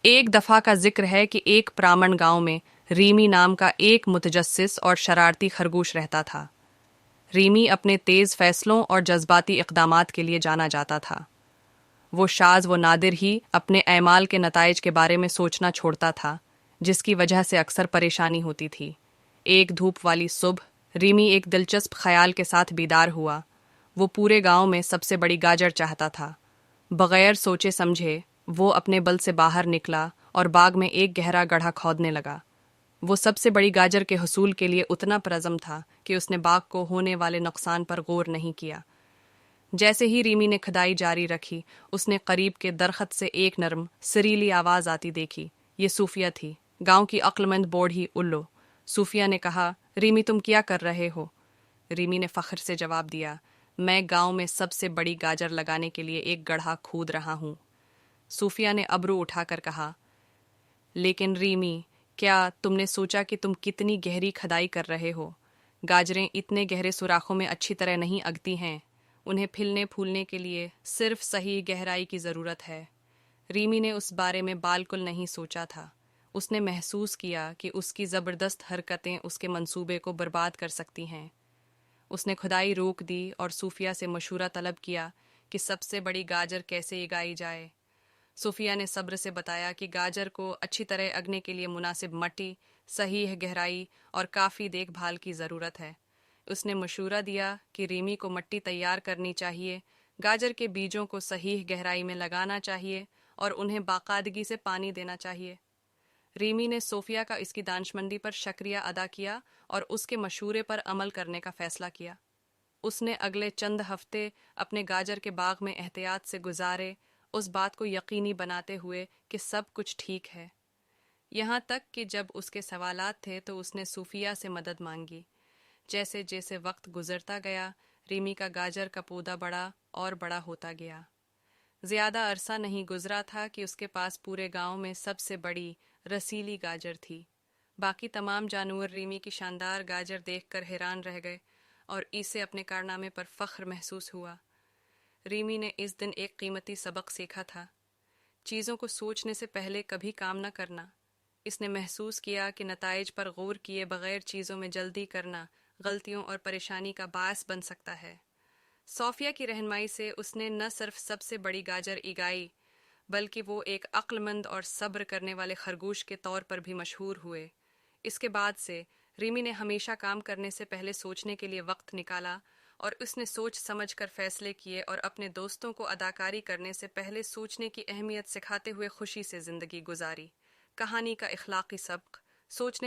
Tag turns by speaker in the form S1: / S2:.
S1: ایک دفعہ کا ذکر ہے کہ ایک پرامن گاؤں میں ریمی نام کا ایک متجسس اور شرارتی خرگوش رہتا تھا۔ ریمی اپنے تیز فیصلوں اور جذباتی اقدامات کے لیے جانا جاتا تھا۔ وہ شاذ و نادر ہی اپنے اعمال کے نتائج کے بارے میں سوچنا چھوڑتا تھا، جس کی وجہ سے اکثر پریشانی ہوتی تھی۔ ایک دھوپ والی صبح ریمی ایک دلچسپ خیال کے ساتھ بیدار ہوا۔ وہ پورے گاؤں میں سب سے بڑی گاجر چاہتا تھا۔ بغیر سوچے سمجھے وہ اپنے بل سے باہر نکلا اور باغ میں ایک گہرا گڑھا کھودنے لگا۔ وہ سب سے بڑی گاجر کے حصول کے لیے اتنا پرعزم تھا کہ اس نے باغ کو ہونے والے نقصان پر غور نہیں کیا۔ جیسے ہی ریمی نے کھدائی جاری رکھی، اس نے قریب کے درخت سے ایک نرم، سریلی آواز آتی دیکھی۔ یہ صوفیہ تھی، گاؤں کی عقل مند بوڑھی الو۔ صوفیہ نے کہا، ریمی تم کیا کر رہے ہو؟ ریمی نے فخر سے جواب دیا، میں گاؤں میں سب سے بڑی گاجر لگانے کے لیے ایک گڑھا کھود رہا ہوں۔ صوفیہ نے ابرو اٹھا کر کہا، لیکن ریمی، کیا تم نے سوچا کہ تم کتنی گہری کھدائی کر رہے ہو؟ گاجریں اتنے گہرے سوراخوں میں اچھی طرح نہیں اگتی ہیں۔ انہیں پھلنے پھولنے کے لیے صرف صحیح گہرائی کی ضرورت ہے۔ ریمی نے اس بارے میں بالکل نہیں سوچا تھا۔ اس نے محسوس کیا کہ اس کی زبردست حرکتیں اس کے منصوبے کو برباد کر سکتی ہیں۔ اس نے کھدائی روک دی اور صوفیہ سے مشورہ طلب کیا کہ سب سے بڑی گاجر کیسے اگائی جائے۔ صوفیہ نے صبر سے بتایا کہ گاجر کو اچھی طرح اگنے کے لیے مناسب مٹی، صحیح گہرائی اور کافی دیکھ بھال کی ضرورت ہے۔ اس نے مشورہ دیا کہ ریمی کو مٹی تیار کرنی چاہیے، گاجر کے بیجوں کو صحیح گہرائی میں لگانا چاہیے اور انہیں باقاعدگی سے پانی دینا چاہیے۔ ریمی نے صوفیہ کا اس کی دانشمندی پر شکریہ ادا کیا اور اس کے مشورے پر عمل کرنے کا فیصلہ کیا۔ اس نے اگلے چند ہفتے اپنے گاجر کے باغ میں احتیاط سے گزارے، اس بات کو یقینی بناتے ہوئے کہ سب کچھ ٹھیک ہے۔ یہاں تک کہ جب اس کے سوالات تھے تو اس نے صوفیہ سے مدد مانگی۔ جیسے جیسے وقت گزرتا گیا، ریمی کا گاجر کا پودا بڑا اور بڑا ہوتا گیا۔ زیادہ عرصہ نہیں گزرا تھا کہ اس کے پاس پورے گاؤں میں سب سے بڑی رسیلی گاجر تھی۔ باقی تمام جانور ریمی کی شاندار گاجر دیکھ کر حیران رہ گئے اور اسے اپنے کارنامے پر فخر محسوس ہوا۔ ریمی نے اس دن ایک قیمتی سبق سیکھا تھا، چیزوں کو سوچنے سے پہلے کبھی کام نہ کرنا۔ اس نے محسوس کیا کہ نتائج پر غور کیے بغیر چیزوں میں جلدی کرنا غلطیوں اور پریشانی کا باعث بن سکتا ہے۔ صوفیہ کی رہنمائی سے اس نے نہ صرف سب سے بڑی گاجر اگائی، بلکہ وہ ایک عقل مند اور صبر کرنے والے خرگوش کے طور پر بھی مشہور ہوئے۔ اس کے بعد سے ریمی نے ہمیشہ کام کرنے سے پہلے سوچنے کے لیے وقت نکالا، اور اس نے سوچ سمجھ کر فیصلے کیے اور اپنے دوستوں کو اداکاری کرنے سے پہلے سوچنے کی اہمیت سکھاتے ہوئے خوشی سے زندگی گزاری۔ کہانی کا اخلاقی سبق: سوچنے